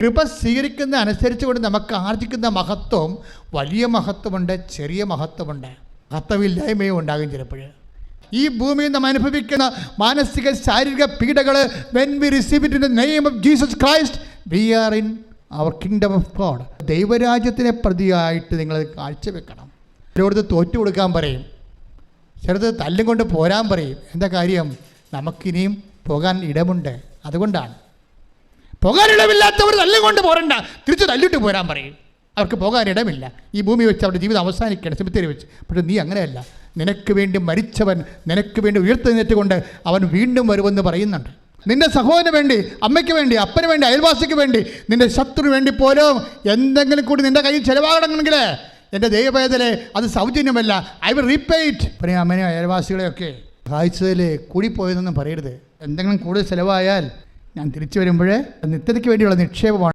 കൃപ സ്വീകരിക്കുന്ന അനുസരിച്ച് കൊണ്ട് നമുക്ക് ആർജിക്കുന്ന മഹത്വം, വലിയ മഹത്വമുണ്ട്, ചെറിയ മഹത്വമുണ്ട്, മഹത്വമില്ലായ്മയും ഉണ്ടാകും ചിലപ്പോൾ. ഈ ഭൂമിയിൽ നാം അനുഭവിക്കുന്ന മാനസിക ശാരീരിക പീഡകൾ, when we receive it in the name of Jesus Christ, we are in our kingdom of God. ദൈവരാജ്യത്തിനെ പ്രതിയായിട്ട് നിങ്ങളത് കാഴ്ചവെക്കണം. ചിലടത്ത് തോറ്റു കൊടുക്കാൻ പറയും, ചിലത് തല്ലും കൊണ്ട് പോരാൻ പറയും. എന്താ കാര്യം? നമുക്കിനിയും പോകാൻ ഇടമുണ്ട്. അതുകൊണ്ടാണ്. പോകാനിടമില്ലാത്തവർ തല്ലും കൊണ്ട് പോരണ്ട, തിരിച്ച് തല്ലിട്ട് പോരാൻ പറയും. അവർക്ക് പോകാനിടമില്ല. ഈ ഭൂമി വെച്ച് അവരുടെ ജീവിതം അവസാനിക്കണം, സെമിത്തേരി വെച്ച്. പക്ഷേ നീ അങ്ങനെയല്ല. നിനക്ക് വേണ്ടി മരിച്ചവൻ, നിനക്ക് വേണ്ടി ഉയർത്തെഴുന്നേറ്റുകൊണ്ട് അവൻ വീണ്ടും വരുമെന്ന് പറയുന്നുണ്ട്. നിന്റെ സഹോദരന് വേണ്ടി, അമ്മയ്ക്ക് വേണ്ടി, അപ്പന് വേണ്ടി, അയൽവാസിക്ക് വേണ്ടി, നിന്റെ ശത്രുവിന് വേണ്ടി പോലും എന്തെങ്കിലും കൂടി നിന്റെ കയ്യിൽ ചിലവാകണമെങ്കിൽ എൻ്റെ ദൈവവേദനെ അത് സൗജന്യമല്ല. I will repay it. പിന്നെ അമ്മനെ അയൽവാസികളെയൊക്കെ സഹായിച്ചതിൽ കൂടിപ്പോയതെന്നൊന്നും പറയരുത്. എന്തെങ്കിലും കൂടുതൽ ചിലവായാൽ ഞാൻ തിരിച്ചു വരുമ്പോൾ നിത്യതയ്ക്ക് വേണ്ടിയുള്ള നിക്ഷേപമാണ്.